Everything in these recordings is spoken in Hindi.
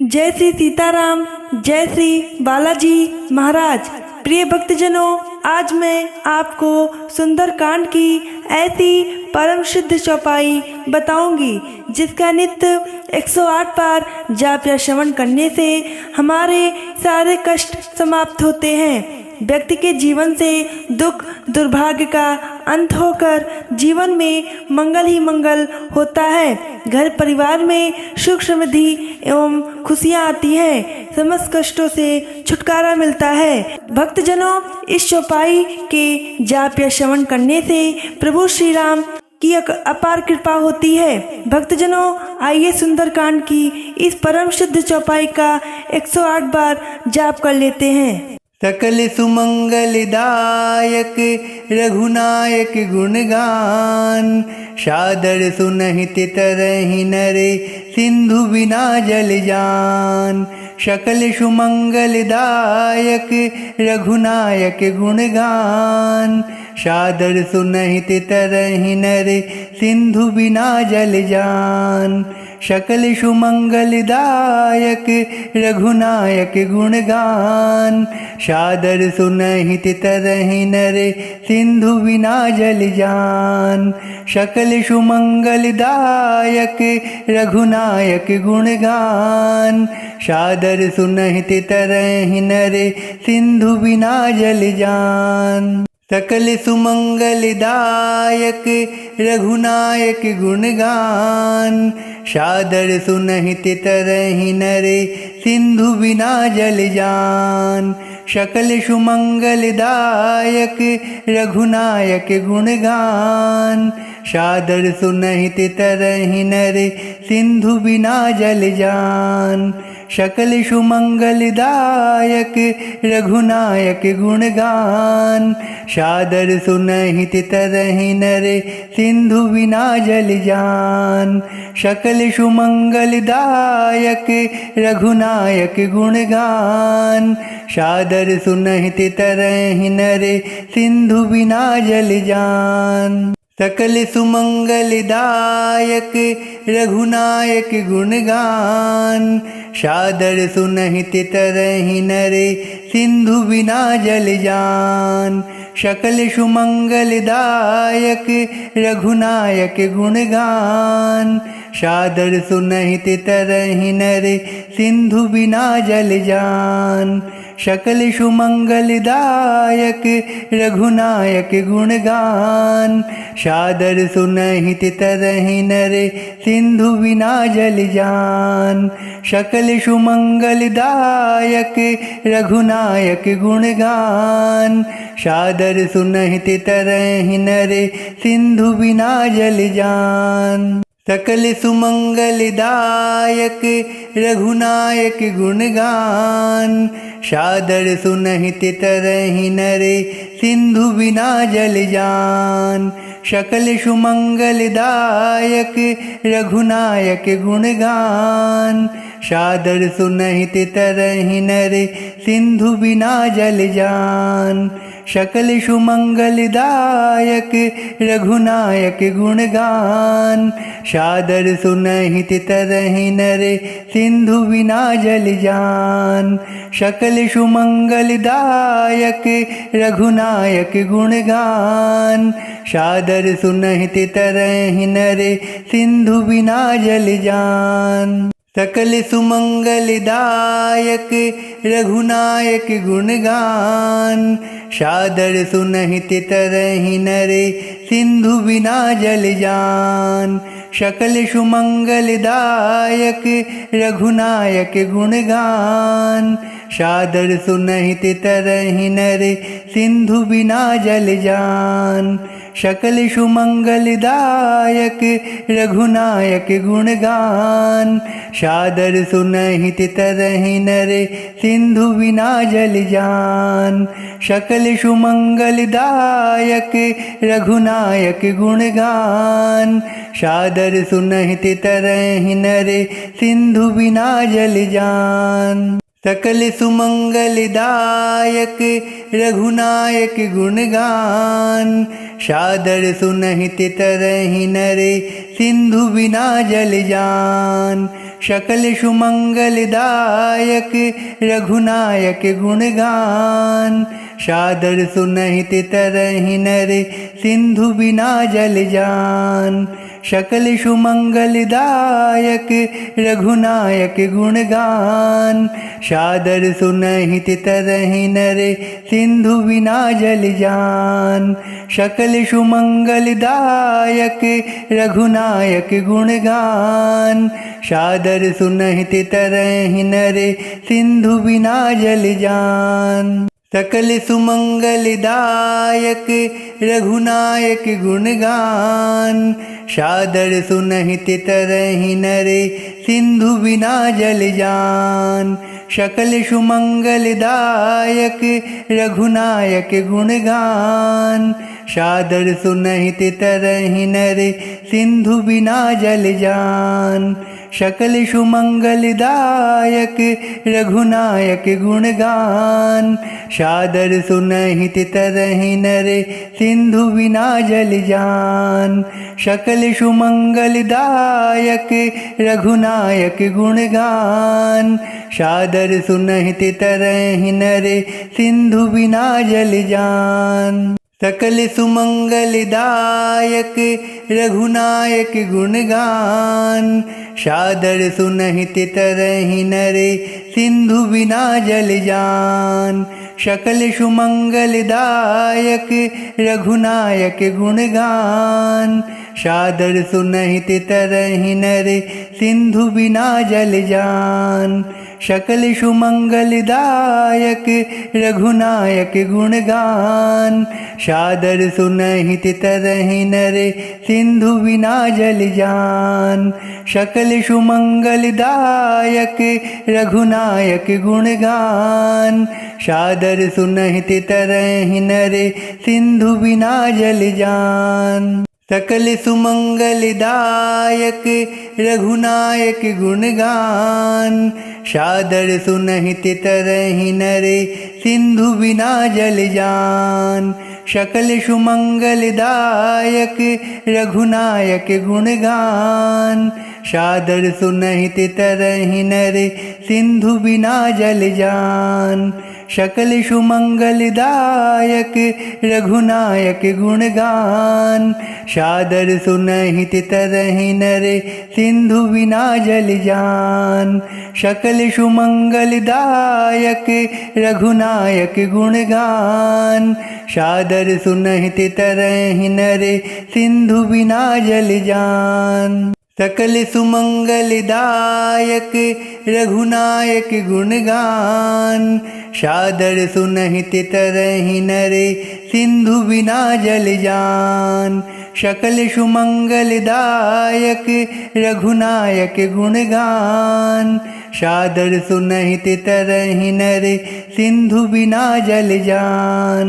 जय श्री सीताराम, जय श्री बालाजी महाराज। प्रिय भक्तजनों, आज मैं आपको सुंदरकांड की ऐसी परम सिद्ध चौपाई बताऊंगी जिसका नित्य 108 बार जाप या श्रवण करने से हमारे सारे कष्ट समाप्त होते हैं। व्यक्ति के जीवन से दुख दुर्भाग्य का अंत होकर जीवन में मंगल ही मंगल होता है। घर परिवार में सुख समृद्धि एवं खुशियाँ आती हैं। समस्त कष्टों से छुटकारा मिलता है। भक्तजनों, इस चौपाई के जाप या श्रवण करने से प्रभु श्री राम की अपार कृपा होती है। भक्तजनों, आइए सुंदरकांड की इस परम सिद्ध चौपाई का 108 बार जाप कर लेते हैं। सकल सुमंगलदायक रघुनायक गुणगान, सादर सुनहित तरहि नरे सिंधु बिना जल जान। सकल सुमंगलदायक रघुनायक गुणगान, सादर सुनहित तरहि नरे सिंधु बिना जल जान। सकल सुमंगलदायक रघुनायक गुणगान, सादर सुनहित तरहि नरे सिंधु बिना जल जान। सकल सुमंगलदायक रघुनायक गुणगान, सादर सुनहित तरहि नरे सिंधु बिना जल जान। सकल सुमंगलदायक रघुनायक गुणगान, सादर सुनहित तरहि नरे सिंधु बिना जल जान। सकल सुमंगलदायक रघुनायक गुणगान, सादर सुनहित तरहि नरे सिंधु बिना जल जान। सकल सुमंगलदायक रघुनायक गुणगान, सादर सुनहित तरहि नरे सिंधु बिना जल जान। सकल सुमंगलदायक रघुनायक गुणगान, सादर सुनहित तरहि नरे सिंधु बिना जल जान। सकल सुमंगलदायक रघुनायक गुणगान, सादर सुनहित तरहि नरे सिंधु बिना जल जान। सकल सुमंगलदायक रघुनायक गुणगान, सादर सुनहित तरहि नरे सिंधु बिना जल जान। सकल सुमंगलदायक रघुनायक गुणगान, सादर सुनहित तरहि नरे सिंधु बिना जल जान। सकल सुमंगलदायक रघुनायक गुणगान, सादर सुनहित तरहि नरे सिंधु बिना जल जान। सकल सुमंगलदायक रघुनायक गुणगान, सादर सुनहित तरहि नरे सिंधु बिना जल जान। सकल सुमंगलदायक रघुनायक गुणगान, सादर सुनहित तरहि नरे सिंधु बिना जल जान। सकल सुमंगलदायक रघुनायक गुणगान, सादर सुनहित तरहि नरे सिंधु बिना जल जान। सकल सुमंगलदायक रघुनायक गुणगान, सादर सुनहित तरहि नरे सिंधु बिना जल जान। सकल सुमंगलदायक रघुनायक गुणगान, सादर सुनहित तरहि नरे सिंधु बिना जल जान। सकल सुमंगलदायक रघुनायक गुणगान, सादर सुनहित तरहि नरे सिंधु बिना जल जान। सकल सुमंगलदायक रघुनायक गुणगान, सादर सुनहित तरहि नरे सिंधु बिना जल जान। सकल सुमंगलदायक रघुनायक गुणगान, सादर सुनहित तरहि नरे सिंधु बिना जल जान। सकल सुमंगलदायक रघुनायक गुणगान सादर सुनहित तरहि नरे सिंधु बिना जल जान। सकल सुमंगलदायक रघुनायक गुणगान सादर सुनहित तरहि नरे सिंधु बिना जल जान। सकल सुमंगलदायक रघुनायक गुणगान सादर सुनहित तरहि नरे सिंधु बिना जल जान। सकल सुमंगलदायक रघुनायक गुणगान सादर सुनहित तरहि नरे सिंधु बिना जल जान। सकल सुमंगलदायक रघुनायक गुणगान सादर सुनहित तरहि नरे सिंधु बिना जल जान। सकल सुमंगलदायक रघुनायक गुणगान सादर सुनहित तरहि नरे सिंधु बिना जल जान। सकल सुमंगलदायक रघुनायक गुणगान सादर सुनहित तरहि नरे सिंधु बिना जल जान। सकल सुमंगलदायक रघुनायक गुणगान सादर सुनहित तरहि नरे सिंधु बिना जल जान। सकल सुमंगलदायक रघुनायक गुणगान सादर सुनहित तरहि नरे सिंधु बिना जल जान। सकल सुमंगलदायक रघुनायक गुणगान सादर सुनहित तरहि नरे सिंधु बिना जल जान। सकल सुमंगलदायक रघुनायक गुणगान सादर सुनहित तरहि नरे सिंधु बिना जल जान। सकल सुमंगलदायक रघुनायक गुणगान सादर सुनहित तरहि नरे सिंधु बिना जल जान। सकल सुमंगलदायक रघुनायक गुणगान सादर सुनहित तरहि नरे सिंधु बिना जल जान। सकल सुमंगलदायक रघुनायक गुणगान सादर सुनहित तरहि नरे सिंधु बिना जल जान। सकल सुमंगलदायक रघुनायक गुणगान सादर सुनहित तरहि नरे सिंधु बिना जल जान। सकल सुमंगलदायक रघुनायक गुणगान सादर सुनहित तरहि नरे सिंधु बिना जल जान। सकल सुमंगलदायक रघुनायक गुणगान सादर सुनहित तरहि नरे सिंधु बिना जल जान। सकल सुमंगलदायक रघुनायक गुणगान सादर सुनहित तरहि नरे सिंधु बिना जल जान।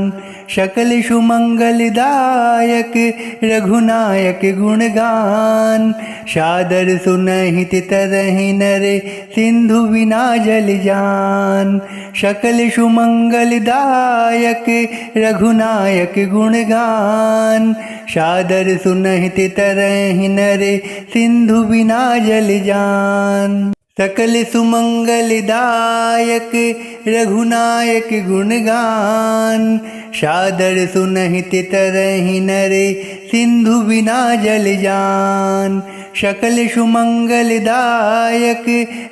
सकल सुमंगलदायक रघुनायक गुणगान सादर सुनहित तरहि नरे सिंधु बिना जल जान। सकल सुमंगलदायक रघुनायक गुणगान सादर सुनहित तरहि नरे सिंधु बिना जल जान। सकल सुमंगलदायक रघुनायक गुणगान सादर सुनहित तरहि नरे सिंधु बिना जल जान। सकल सुमंगलदायक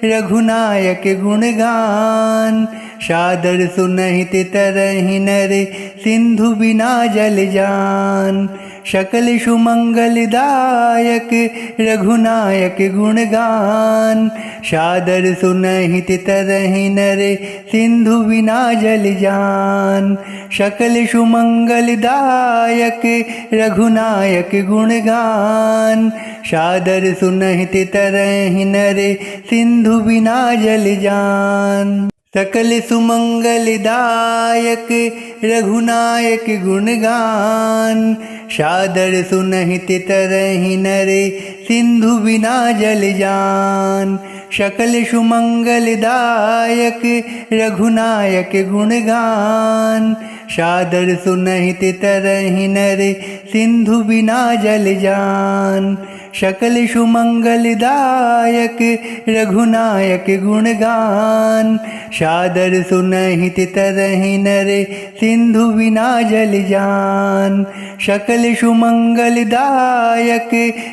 रघुनायक गुणगान सादर सुनहित तरहि नरे सिंधु बिना जल जान। सकल सुमंगलदायक रघुनायक गुणगान सादर सुनहित तरहि नरे सिंधु बिना जल जान। सकल सुमंगलदायक रघुनायक गुणगान सादर सुनहित तरहि नरे सिंधु बिना जल जान। सकल सुमंगलदायक रघुनायक गुणगान सादर सुनहित तरहि नरे सिंधु बिना जल जान। सकल सुमंगलदायक रघुनायक गुणगान, सादर सुनहित तरहि नरे सिंधु बिना जल जान। सकल सुमंगलदायक रघुनायक गुणगान, सादर सुनहित तरहि नरे सिंधु बिना जल जान। सकल सुमंगलदायक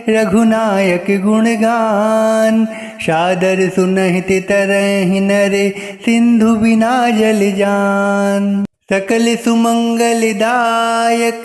रघुनायक गुणगान, सादर सुनहित तरहि नरे सिंधु बिना जल जान। सकल सुमंगलदायक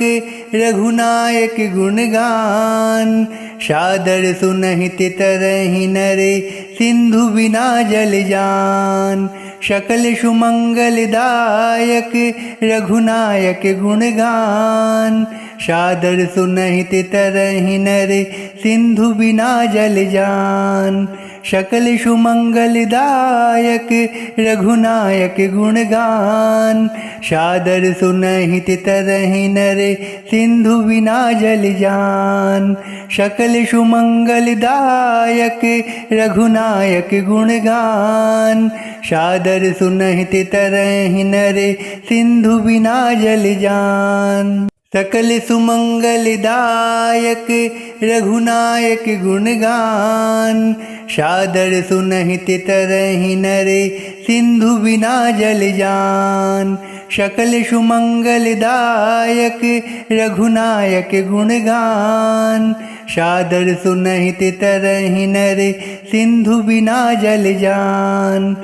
रघुनायक गुणगान, सादर सुनहित तरहि नरे सिंधु बिना जल जान। सकल सुमंगलदायक रघुनायक गुणगान, सादर सुनहित तरहि नरे सिंधु बिना जल जान। सकल सुमंगलदायक रघुनायक गुणगान, सादर सुनहित तरहि नरे सिंधु बिना जल जान। सकल सुमंगलदायक रघुनायक गुणगान, सादर सुनहित तरहि नरे सिंधु बिना जल जान। सकल सुमंगलदायक रघुनायक गुणगान, सादर सुनहित तरहि नरे सिंधु बिना जल जान। सकल सुमंगलदायक रघुनायक गुणगान, सादर सुनहित तरहि नरे सिंधु बिना जल जान।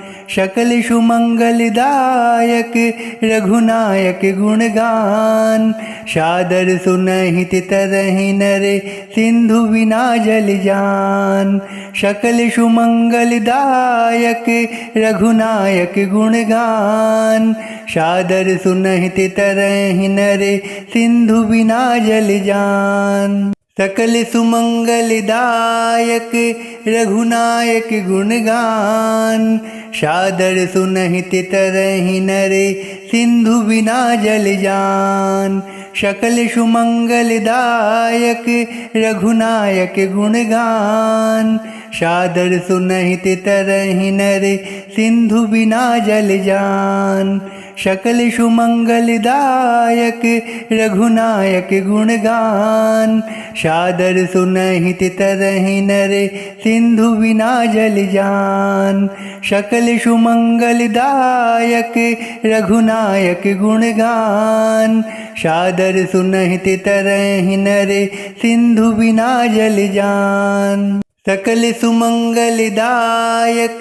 सकल सुमंगलदायक रघुनायक गुणगान, सादर सुनहित तरहि नरे सिंधु बिना जल जान। सकल सुमंगलदायक रघुनायक गुणगान, सादर सुनहित तरहि नरे सिंधु बिना जल जान। सकल सुमंगलदायक रघुनायक गुणगान, सादर सुनहित तरहि नरे सिंधु बिना जल जान। सकल सुमंगलदायक रघुनायक गुणगान, सादर सुनहित तरहि नरे सिंधु बिना जल जान। सकल सुमंगलदायक रघुनायक गुणगान, सादर सुनहित तरहि नरे सिंधु बिना जल जान। सकल सुमंगलदायक रघुनायक गुणगान, सादर सुनहित तरहि नरे सिंधु बिना जल जान। सकल सुमंगलदायक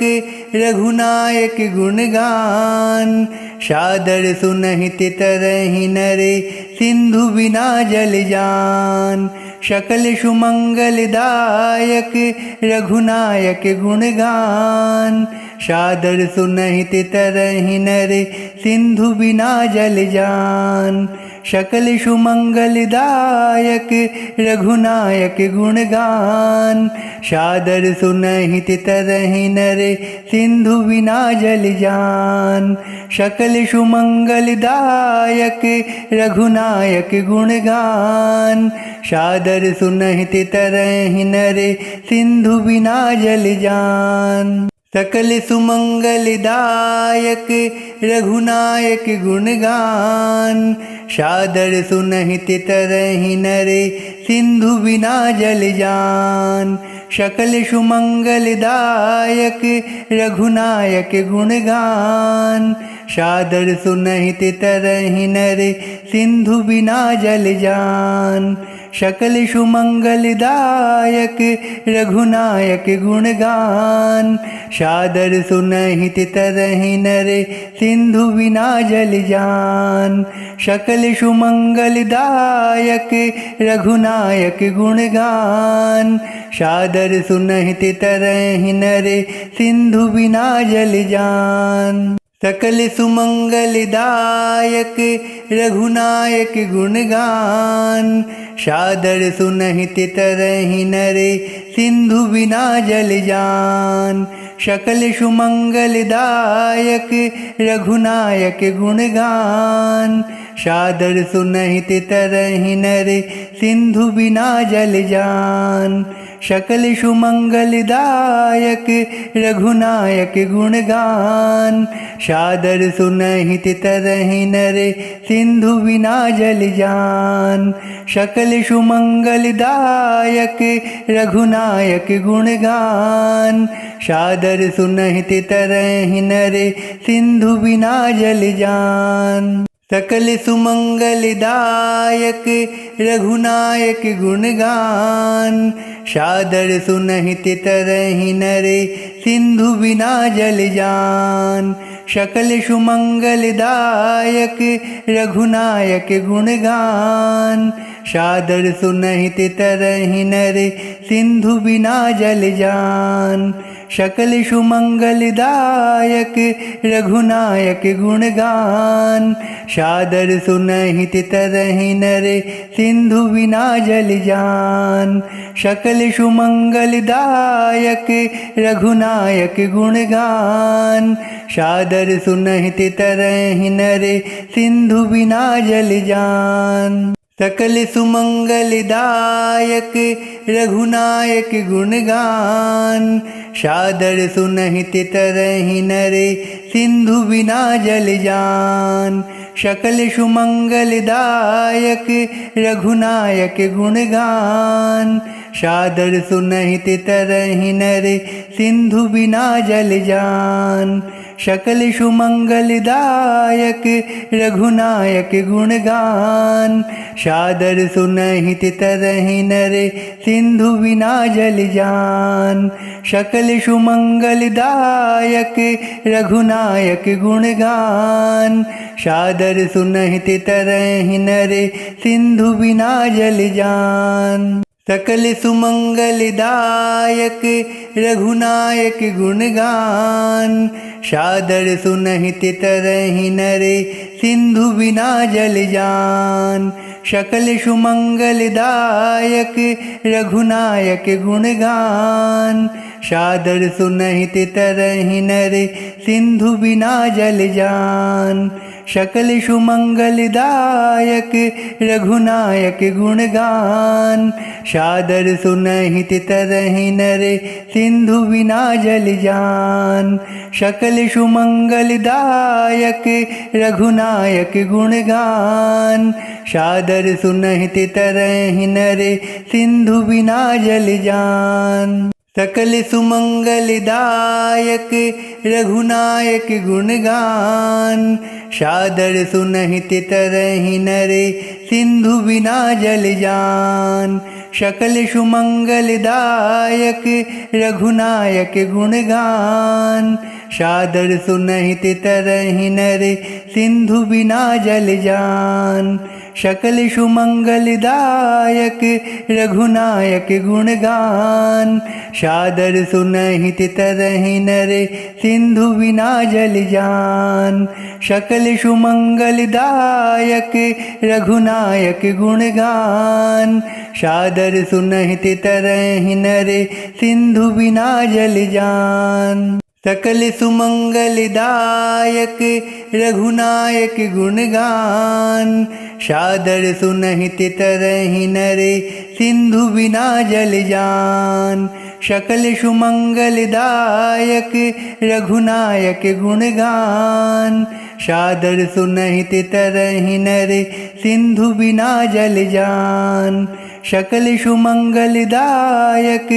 रघुनायक गुणगान, सादर सुनहित तरहि नरे सिंधु बिना जल जान। सकल सुमंगलदायक रघुनायक गुणगान, सादर सुनहित तरहि नरे सिंधु बिना जल जान। सकल सुमंगलदायक रघुनायक गुणगान, सादर सुनहित तरहि नरे सिंधु बिना जल जान। सकल सुमंगलदायक रघुनायक गुणगान, सादर सुनहित तरहि नरे सिंधु बिना जल जान। सकल सुमंगलदायक रघुनायक गुणगान, सादर सुनहित तरहि नरे सिंधु बिना जल जान। सकल सुमंगलदायक रघुनायक गुणगान, सादर सुनहित तरहि नरे सिंधु बिना जल जान। सकल सुमंगलदायक रघुनायक गुणगान, सादर सुनहित तरहि नरे सिंधु बिना जल जान। सकल सुमंगलदायक रघुनायक गुणगान, सादर सुनहित तरहि नरे सिंधु बिना जल जान। सकल सुमंगलदायक रघुनायक गुणगान, सादर सुनहित तरहि नरे सिंधु बिना जल जान। सकल सुमंगलदायक रघुनायक गुणगान, सादर सुनहित तरहि नर सिंधु बिना जल जान। सकल सुमंगलदायक रघुनायक गुणगान, सादर सुनहित तरहि नर सिंधु बिना जल जान। सकल सुमंगलदायक रघुनायक गुणगान, सादर सुनहित तरहि नर सिंधु बिना जल जान। सकल सुमंगलदायक रघुनायक गुणगान, सादर सुनहित तरहि नर सिंधु बिना जल जान। सकल सुमंगलदायक रघुनायक गुणगान, सादर सुनहित तरहि नर सिंधु बिना जल जान। सकल सुमंगलदायक रघुनायक गुणगान, सादर सुनहित तरहि नर सिंधु बिना जल जान। सकल सुमंगलदायक रघुनायक गुणगान, सादर सुनहित तरहि नर सिंधु बिना जल जान। सकल सुमंगलदायक रघुनायक गुणगान, सादर सुनहित तरहि नर सिंधु बिना जल जान। सकल सुमंगलदायक रघुनायक गुणगान, सादर सुनहित तरहि नर सिंधु बिना जल जान। सकल सुमंगलदायक रघुनायक गुणगान, सादर सुनहित तरहि नर सिंधु बिना जल जान। सकल सुमंगलदायक रघुनायक गुणगान, सादर सुनहित तरहि नर सिंधु बिना जल जान। सकल सुमंगलदायक रघुनायक गुणगान, सादर सुनहित तरहि नर सिंधु बिना जल जान। सकल सुमंगलदायक रघुनायक गुणगान, सादर सुनहित तरहि नर सिंधु बिना जल जान। सकल सुमंगलदायक रघुनायक गुणगान, सादर सुनहित तरहि नर सिंधु बिना जल जान। सकल सुमंगलदायक रघुनायक गुणगान, सादर सुनहित तरहि नर सिंधु बिना जल जान। सकल सुमंगलदायक रघुनायक गुणगान, सादर सुनहित तरहि नर सिंधु बिना जल जान। सकल सुमंगलदायक रघुनायक गुणगान, सादर सुनहित तरहि नर सिंधु बिना जल जान। सकल सुमंगलदायक रघुनायक गुणगान, सादर सुनहित तरहि नर सिंधु बिना जल जान। सकल सुमंगलदायक रघुनायक गुणगान, सादर सुनहित तरहि नर सिंधु बिना जल जान। सकल सुमंगलदायक रघुनायक गुणगान, सादर सुनहित तरहि नर सिंधु बिना जल जान। सकल सुमंगलदायक रघुनायक गुणगान, सादर सुनहित तरहि नर सिंधु बिना जल जान। सकल सुमंगलदायक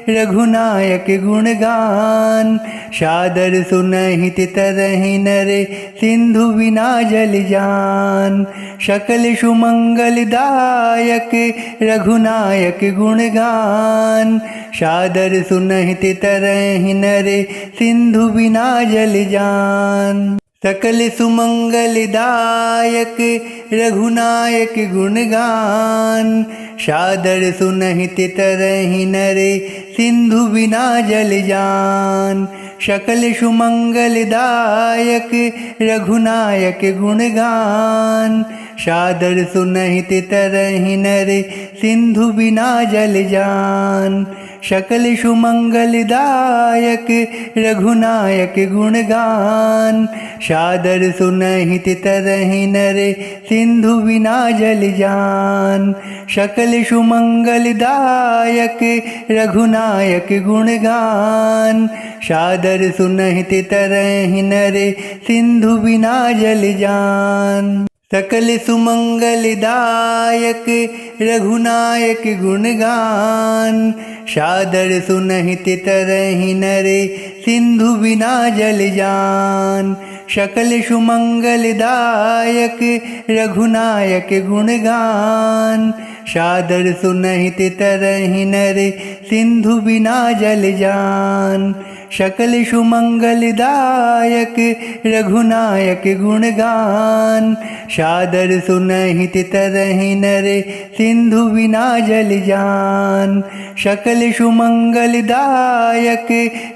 रघुनायक गुणगान, सादर सुनहित तरहि नर सिंधु बिना जल जान। सकल सुमंगलदायक रघुनायक गुणगान, सादर सुनहित तरहि नर सिंधु बिना जल जान। सकल सुमंगलदायक रघुनायक गुणगान, सादर सुनहित तरहि नर सिंधु बिना जल जान। सकल सुमंगलदायक रघुनायक गुणगान, सादर सुनहित तरहि नर सिंधु बिना जल जान। सकल सुमंगलदायक रघुनायक गुणगान। सादर सुनहित तरहि नर सिंधु बिना जल जान। सकल सुमंगलदायक रघुनायक गुणगान। सादर सुनहित तरहि नर सिंधु बिना जल जान। सकल सुमंगलदायक रघुनायक गुणगान। सादर सुनहित तरहि नर सिंधु बिना जल जान। सकल सुमंगलदायक रघुनायक गुणगान। सादर सुनहित तरहि नर सिंधु बिना जल जान। सकल सुमंगलदायक रघुनायक गुणगान। सादर सुनहित तरहि नर सिंधु बिना जल जान। सकल सुमंगलदायक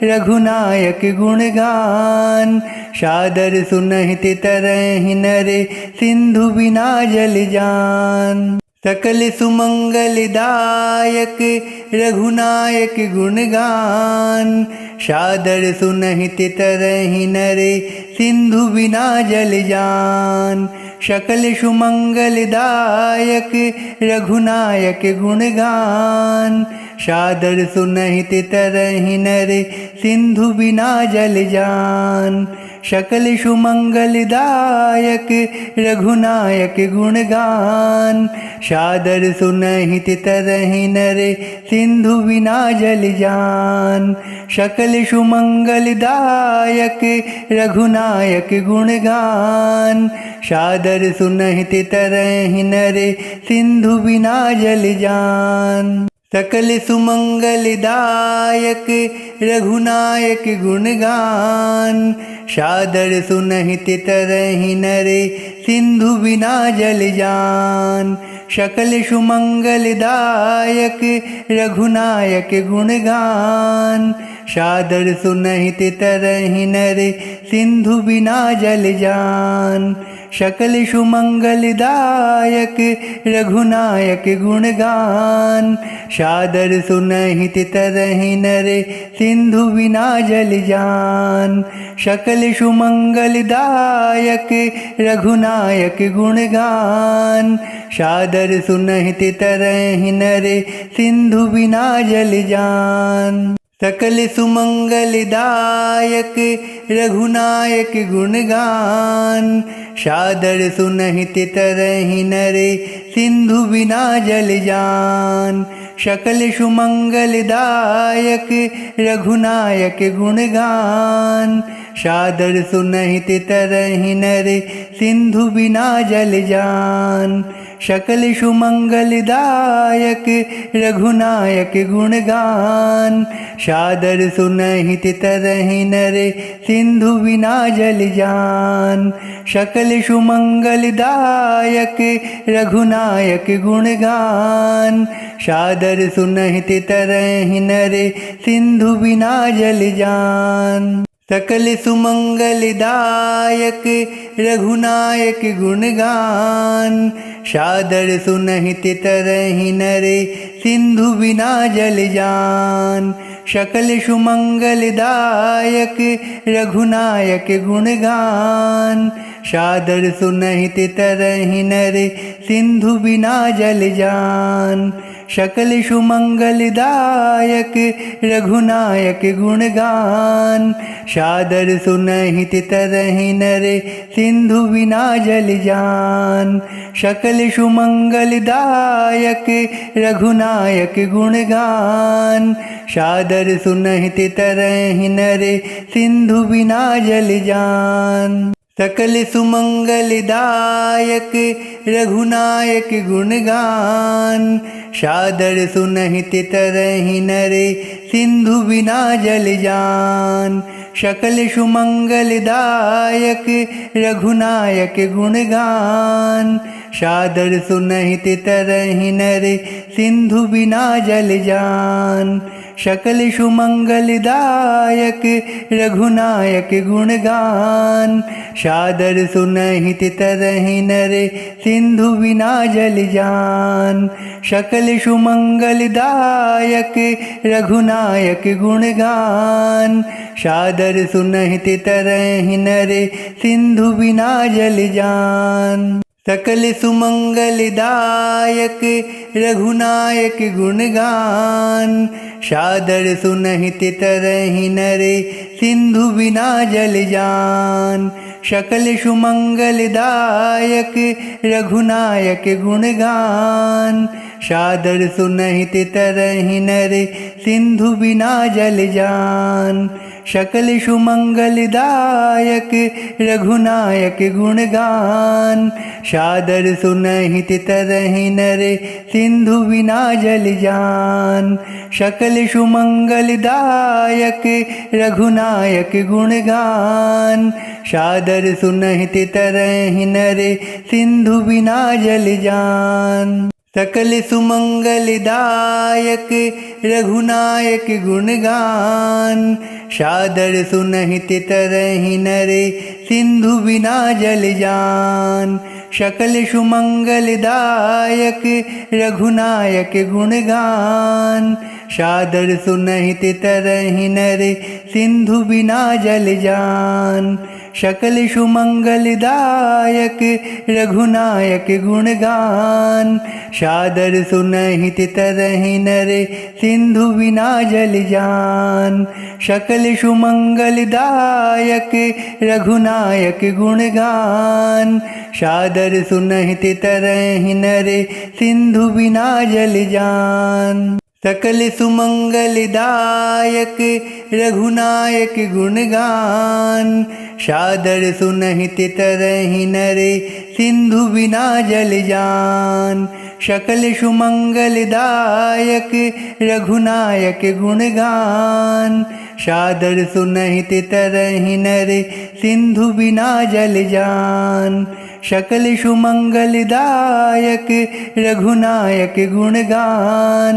रघुनायक गुणगान। सादर सुनहित तरहि नर सिंधु बिना जल जान। सकल सुमंगलदायक रघुनायक गुणगान। सादर सुनहित तरहि नर सिंधु बिना जल जान। सकल सुमंगलदायक रघुनायक गुणगान। सादर सुनहित तरहि नर सिंधु बिना जल जान। सकल सुमंगलदायक रघुनायक गुणगान। सादर सुनहित तरहि नर सिंधु बिना जल जान। सकल सुमंगलदायक रघुनायक गुणगान। सादर सुनहित तरहि नर सिंधु बिना जल जान। सकल सुमंगलदायक रघुनायक गुणगान। सादर सुनहित तरहि नर सिंधु बिना जल जान। सकल सुमंगलदायक रघुनायक गुणगान। सादर सुनहित तरहि नर सिंधु बिना जल जान। सकल सुमंगलदायक रघुनायक गुणगान। सादर सुनहित तरहि नर सिंधु बिना जल जान। सकल सुमंगलदायक रघुनायक गुणगान। सादर सुनहित तरहि नर सिंधु बिना जल जान। सकल सुमंगलदायक रघुनायक गुणगान। सादर सुनहित तरहि नर सिंधु बिना जल जान। सकल सुमंगलदायक रघुनायक गुणगान। सादर सुनहित तरहि नर सिंधु बिना जल जान। सकल सुमंगलदायक रघुनायक गुणगान। सादर सुनहित तरहि नर सिंधु बिना जल जान। सकल सुमंगलदायक रघुनायक गुणगान। सादर सुनहित तरहि नर सिंधु बिना जल जान। सकल सुमंगलदायक रघुनायक गुणगान। सादर सुनहित तरहि नर सिंधु बिना जल जान। सकल सुमंगलदायक रघुनायक गुणगान। सादर सुनहित तरहि नर सिंधु बिना जल जान। सकल सुमंगलदायक रघुनायक गुणगान। सादर सुनहित तरहि नर सिंधु बिना जल जान। सकल सुमंगलदायक रघुनायक गुणगान। सादर सुनहित तरहि नर सिंधु बिना जल जान। सकल सुमंगलदायक रघुनायक गुणगान। सादर सुनहित तरहि नर सिंधु बिना जल जान। सकल सुमंगलदायक रघुनायक गुणगान। सादर सुनहित तरहि नर सिंधु बिना जल जान। सकल सुमंगलदायक रघुनायक गुणगान। सादर सुनहित तरहि नर सिंधु बिना जल जान। सकल सुमंगलदायक रघुनायक गुणगान। सादर सुनहित तरहि नर सिंधु बिना जल जान। सकल सुमंगलदायक रघुनायक गुणगान। सादर सुनहित तरहि नर सिंधु बिना जल जान। सकल सुमंगलदायक रघुनायक गुणगान। सादर सुनहित तरहि नर सिंधु बिना जल जान। सकल सुमंगलदायक रघुनायक गुणगान। सादर सुनहित तरहि नर सिंधु बिना जल जान। सकल सुमंगलदायक रघुनायक गुणगान। सादर सुनहित तरहि नर सिंधु बिना जल जान। सकल सुमंगलदायक रघुनायक गुणगान। सादर सुनहित तरहि नर सिंधु बिना जल जान। सकल सुमंगलदायक रघुनायक गुणगान। सादर सुनहित तरहि नर सिंधु बिना जल जान। सकल सुमंगलदायक रघुनायक गुणगान। सादर सुनहित तरहि नर सिंधु बिना जल जान। सकल सुमंगलदायक रघुनायक गुणगान। सादर सुनहित तरहि नर सिंधु बिना जल जान। सकल सुमंगलदायक रघुनायक गुणगान। सादर सुनहित तरहि नर सिंधु बिना जल जान। सकल सुमंगलदायक रघुनायक गुणगान। सादर सुनहित तरहि नर सिंधु बिना जल जान। सकल सुमंगलदायक रघुनायक गुणगान।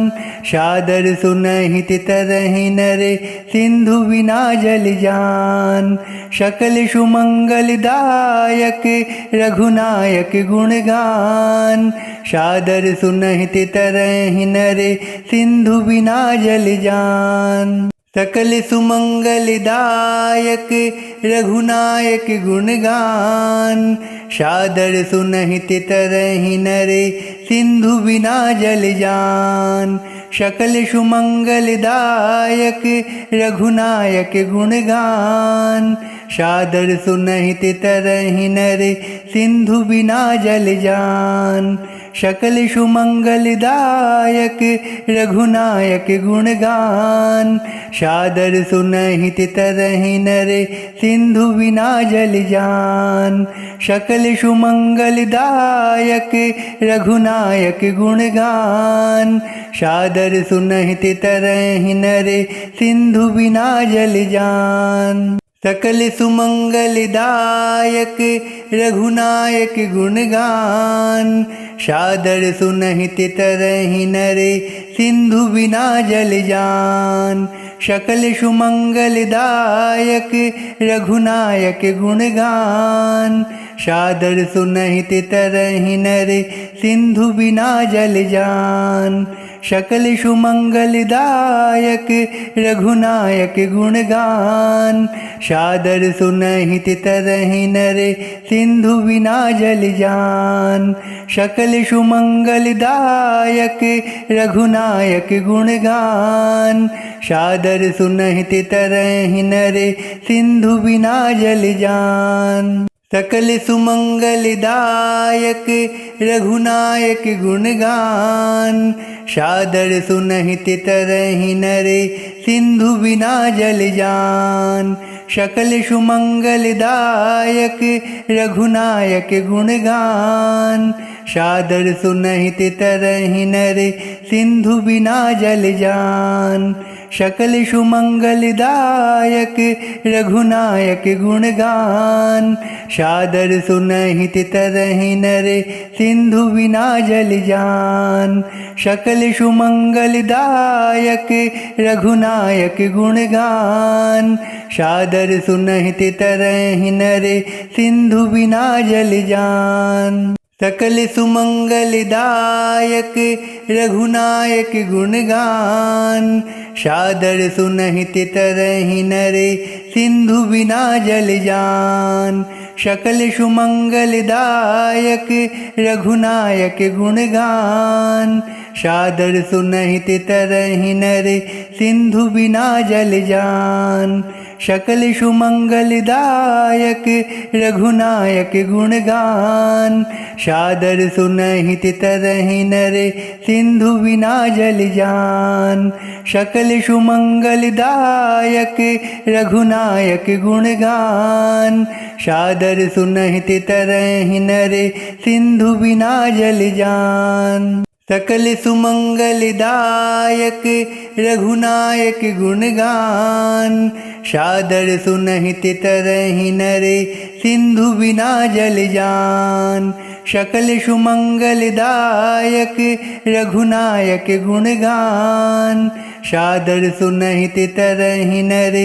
सादर सुनहित तरहि नर सिंधु बिना जल जान। सकल सुमंगलदायक रघुनायक गुणगान। सादर सुनहित तरहि नर सिंधु बिना जल जान। सकल सुमंगलदायक रघुनायक गुणगान। सादर सुनहित तरहि नर सिंधु बिना जल जान। सकल सुमंगलदायक रघुनायक गुणगान। सादर सुनहित तरहि नर सिंधु बिना जल जान। सकल सुमंगलदायक रघुनायक गुणगान। सादर सुनहित तरहि नर सिंधु बिना जल जान। सकल सुमंगलदायक रघुनायक गुणगान। सादर सुनहित तरहि नर सिंधु बिना जल जान। सकल सुमंगलदायक रघुनायक गुणगान। सादर सुनहित तरहि नर सिंधु बिना जल जान। सकल सुमंगलदायक रघुनायक गुणगान। सादर सुनहित तरहि नर सिंधु बिना जल जान। सकल सुमंगलदायक रघुनायक गुणगान। सादर सुनहित तरहि नर सिंधु बिना जल जान। सकल सुमंगलदायक रघुनायक गुणगान। सादर सुनहित तरहि नर सिंधु बिना जल जान। सकल सुमंगलदायक रघुनायक गुणगान। सादर सुनहित तरहि नर सिंधु बिना जल जान। सकल सुमंगलदायक रघुनायक गुणगान। सादर सुनहित तरहि नर सिंधु बिना जल जान। सकल सुमंगलदायक रघुनायक गुणगान। सादर सुनहित तरहि नर सिंधु बिना जल जान। सकल सुमंगलदायक रघुनायक गुणगान। सादर सुनहित तरहि नर सिंधु बिना जल जान। सकल सुमंगलदायक रघुनायक गुणगान। सादर सुनहित तरहि नर सिंधु बिना जल जान। सकल सुमंगलदायक रघुनायक गुणगान। सादर सुनहित तरहि नर सिंधु बिना जल जान। सकल सुमंगलदायक रघुनायक गुणगान। सादर सुनहित तरहि नर सिंधु बिना जल जान। सकल सुमंगलदायक रघुनायक गुणगान। सादर सुनहित तरहि नर सिंधु बिना जल जान। सकल सुमंगलदायक रघुनायक गुणगान। सादर सुनहित तरहि नर सिंधु बिना जल जान। सकल सुमंगलदायक रघुनायक गुणगान। सादर सुनहित तरहि नर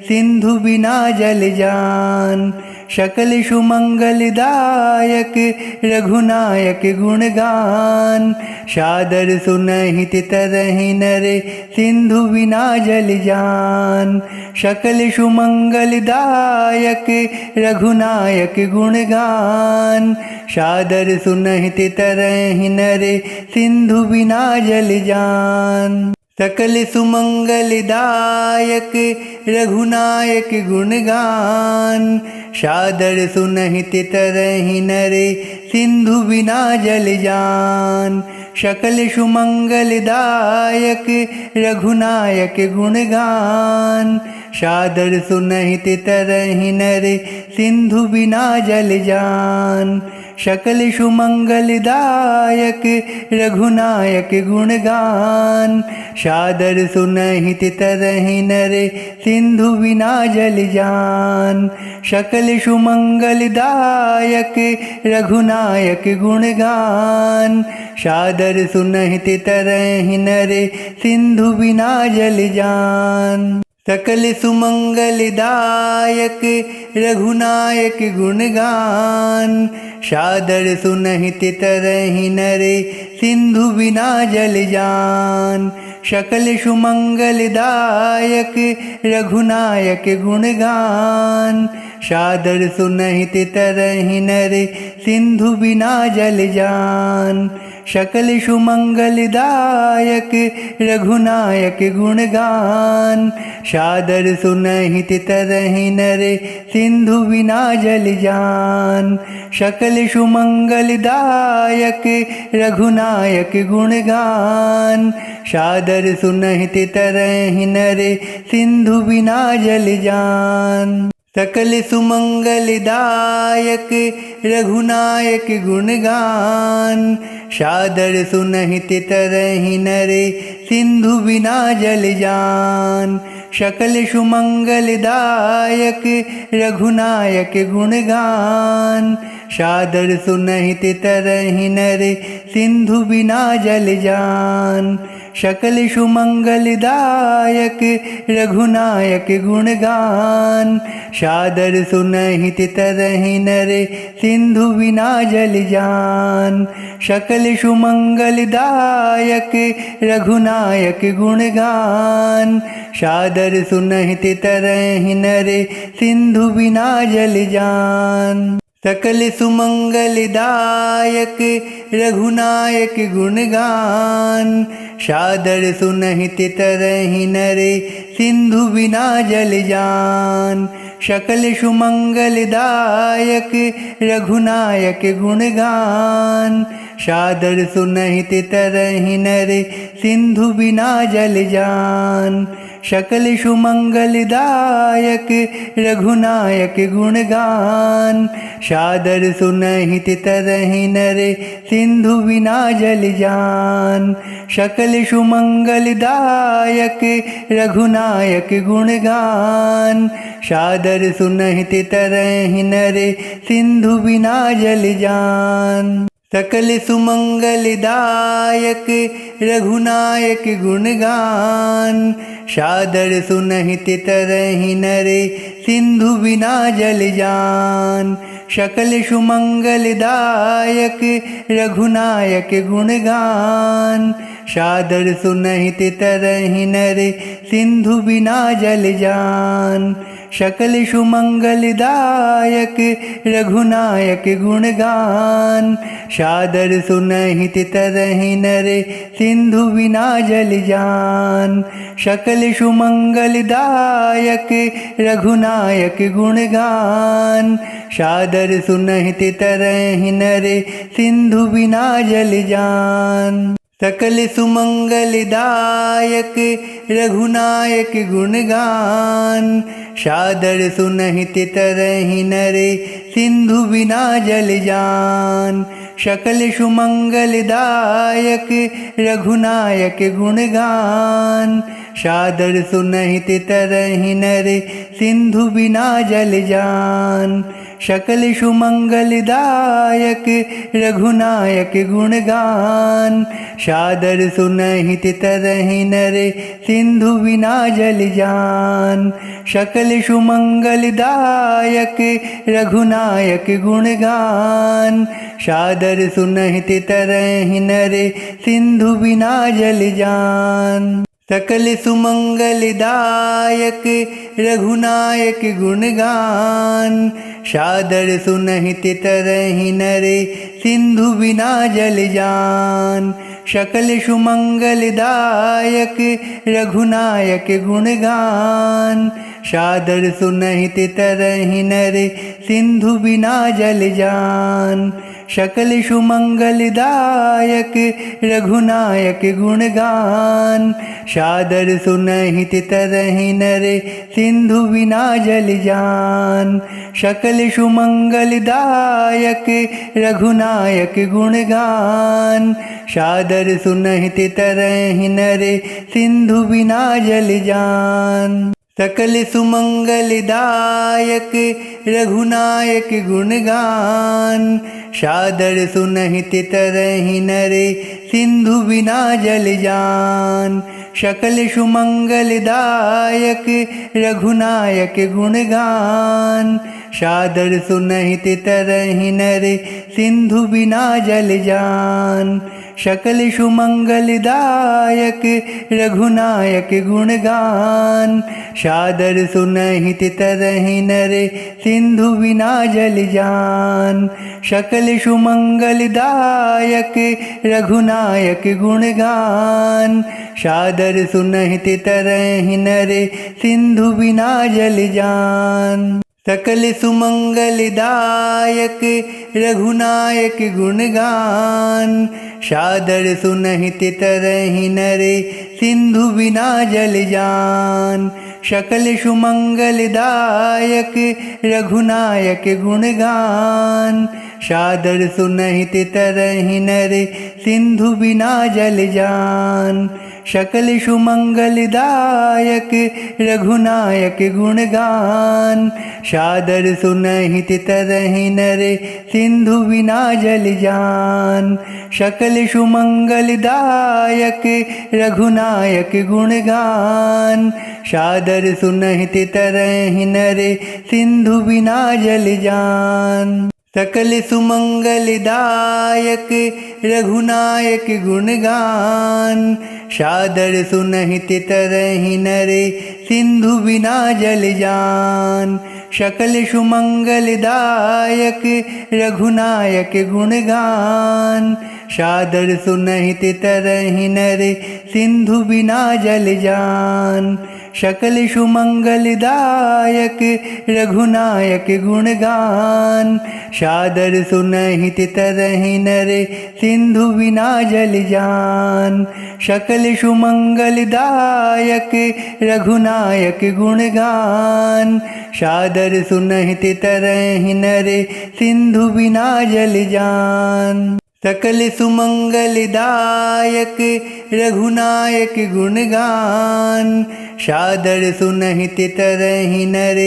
सिंधु बिना जल जान। सकल सुमंगलदायक रघुनायक गुणगान। सादर सुनहित तरहि नर सिंधु बिना जल जान। सकल सुमंगलदायक रघुनायक गुणगान। सादर सुनहित तरहि नर सिंधु बिना जल जान। सकल सुमंगलदायक रघुनायक गुणगान। सादर सुनहित तरहि नर सिंधु बिना जल जान। सकल सुमंगलदायक रघुनायक गुणगान। सादर सुनहित तरहि नर सिंधु बिना जल जान। सकल सुमंगलदायक रघुनायक गुणगान। सादर सुनहित तरहि नर सिंधु बिना जल जान। सकल सुमंगलदायक रघुनायक गुणगान। सादर सुनहित तरहि नर सिंधु बिना जल जान। सकल सुमंगलदायक रघुनायक गुणगान। सादर सुनहित तरहि नर सिंधु बिना जल जान। सकल सुमंगलदायक रघुनायक गुणगान। सादर सुनहित तरहि नर सिंधु बिना जल जान। सकल सुमंगलदायक रघुनायक गुणगान। सादर सुनहित तरहि नर सिंधु बिना जल जान। सकल सुमंगलदायक रघुनायक गुणगान। सादर सुनहित तरहि नर सिंधु बिना जल जान। सकल सुमंगलदायक रघुनायक गुणगान। सादर सुनहित तरहि नर सिंधु बिना जल जान। सकल सुमंगलदायक रघुनायक गुणगान। सादर सुनहित तरहि नर सिंधु बिना जल जान। सकल सुमंगलदायक रघुनायक गुणगान। सादर सुनहित तरहि नर सिंधु बिना जल जान। सकल सुमंगलदायक रघुनायक गुणगान। सादर सुनहित तरहि नर सिंधु बिना जल जान। सकल सुमंगलदायक रघुनायक गुणगान। सादर सुनहित तरहि नर सिंधु बिना जल जान। सकल सुमंगलदायक रघुनायक गुणगान। सादर सुनहित तरहि नर सिंधु बिना जल जान। सकल सुमंगलदायक रघुनायक गुणगान सादर सुनहित तरहि नर सिंधु बिना जल जान सकल सुमंगलदायक रघुनायक गुणगान सादर सुनहित तरहि नर सिंधु बिना जल जान सकल सुमंगलदायक रघुनायक गुणगान सादर सुनहित तरहि नर सिंधु बिना जल जान सकल सुमंगलदायक रघुनायक गुणगान सादर सुनहित तरहि नर सिंधु बिना जल जान सकल सुमंगलदायक रघुनायक गुणगान सादर सुनहित तरहि नर सिंधु बिना जल जान सकल सुमंगलदायक रघुनायक गुणगान सादर सुनहित तरहि नर सिंधु बिना जल जान सकल सुमंगलदायक रघुनायक गुणगान सादर सुनहित तरहि नर सिंधु बिना जल जान सकल सुमंगलदायक रघुनायक गुणगान सादर सुनहित तरहि नर सिंधु बिना जल जान सकल सुमंगलदायक रघुनायक गुणगान सादर सुनहित तरहि नर सिंधु बिना जल जान सकल सुमंगलदायक रघुनायक गुणगान सादर सुनहित तरहि नर सिंधु बिना जल जान सकल सुमंगलदायक रघुनायक गुणगान सादर सुनहित तरहि नर सिंधु बिना जल जान सकल सुमंगलदायक रघुनायक गुणगान सादर सुनहित तरहि नर सिंधु बिना जल जान सकल सुमंगलदायक रघुनायक गुणगान सादर सुनहित तरहि नर सिंधु बिना जल जान सकल सुमंगलदायक रघुनायक गुणगान सादर सुनहित तरहि नर सिंधु बिना जल जान सकल सुमंगलदायक रघुनायक गुणगान सादर सुनहित तरहि नर सिंधु बिना जल जान सकल सुमंगलदायक रघुनायक गुणगान सादर सुनहित तरहि नर सिंधु बिना जल जान सकल सुमंगलदायक रघुनायक गुणगान सादर सुनहित तरहि नर सिंधु बिना जल जान सकल सुमंगलदायक रघुनायक गुणगान सादर सुनहित तरहि नर सिंधु बिना जल जान सकल सुमंगलदायक रघुनायक गुणगान सादर सुनहित तरहि नर सिंधु बिना जल जान सकल सुमंगलदायक रघुनायक गुणगान सादर सुनहित तरहि नर सिंधु बिना जल जान सकल सुमंगलदायक रघुनायक गुणगान सादर सुनहित तरहि नर सिंधु बिना जल जान सकल सुमंगलदायक रघुनायक गुणगान सादर सुनहित तरहि नर सिंधु बिना जल जान सकल सुमंगलदायक रघुनायक गुणगान सादर सुनहित तरहि नर सिंधु बिना जल जान सकल सुमंगलदायक रघुनायक गुणगान सादर सुनहित तरहि नर सिंधु बिना जल जान सकल सुमंगलदायक रघुनायक गुणगान। सादर सुनहित तरहि नर सिंधु बिना जल जान। सकल सुमंगलदायक रघुनायक गुणगान। सादर सुनहित तरहि नर सिंधु बिना जल जान। सकल सुमंगलदायक रघुनायक गुणगान। सादर सुनहित तरहि नर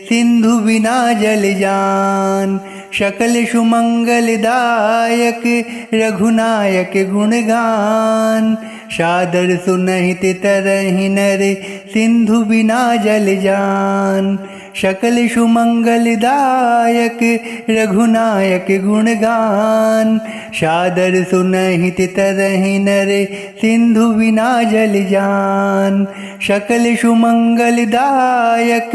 सिंधु बिना जल जान। सकल सुमंगलदायक रघुनायक गुणगान। सादर सुनहित तरहि नर सिंधु बिना जल जान। सकल सुमंगलदायक रघुनायक गुणगान। सादर सुनहित तरहि नर सिंधु बिना जल जान। सकल सुमंगलदायक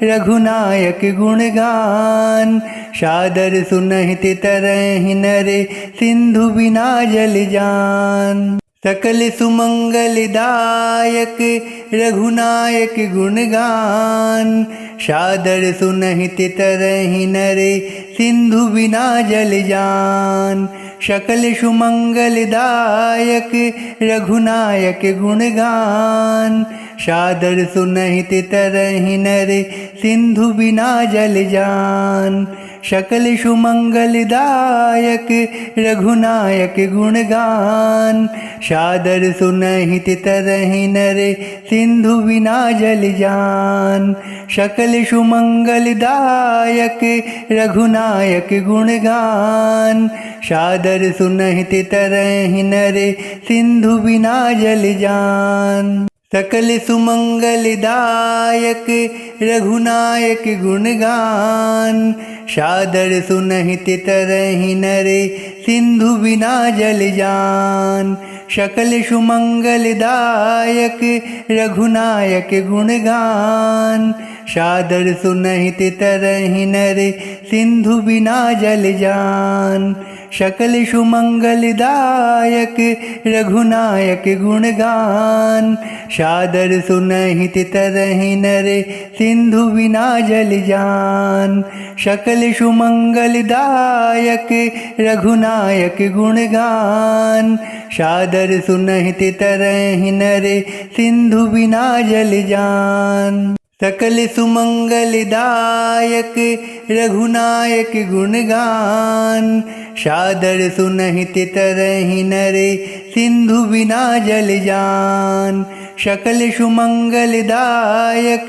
रघुनायक गुणगान। सादर सुनहित तरहि नर सिंधु बिना जल जान। सकल सुमंगलदायक रघुनायक गुणगान। सादर सुनहित तरहि नर सिंधु बिना जल जान। सकल सुमंगलदायक रघुनायक गुणगान। सादर सुनहित तरहि नर सिंधु बिना जल जान। सकल सुमंगलदायक रघुनायक गुणगान। सादर सुनहित तरहि नर सिंधु बिना जल जान। सकल सुमंगलदायक रघुनायक गुणगान। सादर सुनहित तरहि नर सिंधु बिना जल जान। सकल सुमंगलदायक रघुनायक गुणगान। सादर सुनहित तरहि नर सिंधु बिना जल जान। सकल सुमंगलदायक रघुनायक गुणगान। सादर सुनहित तरहि नर सिंधु बिना जल जान। सकल सुमंगलदायक रघुनायक गुणगान। सादर सुनहित तरहि नर सिंधु बिना जल जान। सकल सुमंगलदायक रघुनायक गुणगान। सादर सुनहित तरहि नर सिंधु बिना जल जान। सकल सुमंगलदायक रघुनायक गुणगान। सादर सुनहित तरहि नर सिंधु बिना जल जान। सकल सुमंगलदायक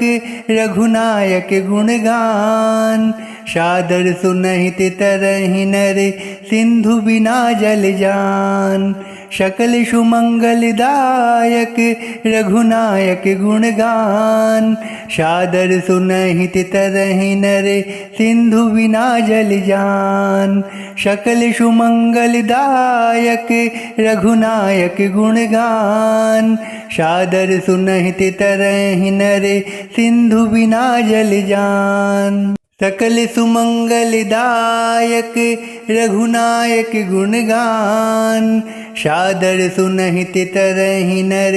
रघुनायक गुणगान। सादर सुनहित तरहि नर सिंधु बिना जल जान। सकल सुमंगलदायक रघुनायक गुणगान। सादर सुनहित तरहि नर सिंधु बिना जल जान। सकल सुमंगलदायक रघुनायक गुणगान। सादर सुनहित तरहि नर सिंधु बिना जल जान। सकल सुमंगलदायक रघुनायक गुणगान। सादर सुनहित तरहि नर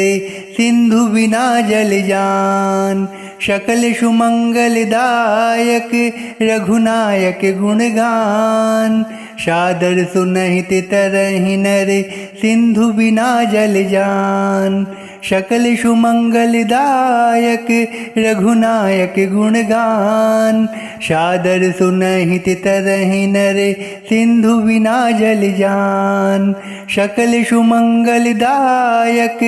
सिंधु बिना जल जान। सकल सुमंगलदायक रघुनायक गुणगान। सादर सुनहित तरहि नर सिंधु बिना जल जान। सकल सुमंगलदायक रघुनायक गुणगान। सादर सुनहित तरहि नर सिंधु बिना जल जान। सकल सुमंगलदायक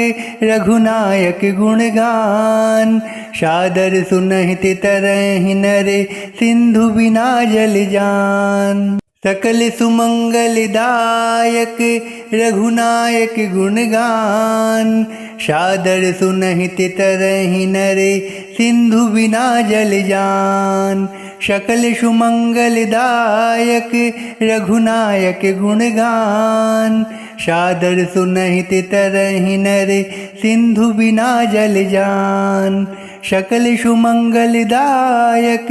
रघुनायक गुणगान। सादर सुनहित तरहि नर सिंधु बिना जल जान। सकल सुमंगलदायक रघुनायक गुणगान। सादर सुनहित तरहि नर सिंधु बिना जल जान। सकल सुमंगलदायक रघुनायक गुणगान। सादर सुनहित तरहि नर सिंधु बिना जल जान। सकल सुमंगलदायक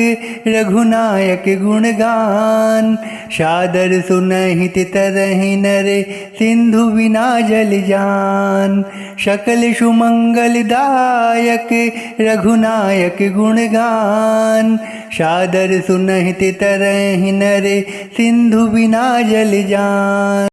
रघुनायक गुणगान सादर सुनहित तरहि नर सिंधु बिना जल जान सकल सुमंगलदायक रघुनायक गुणगान सादर सुनहित तरहि नर सिंधु बिना जल जान।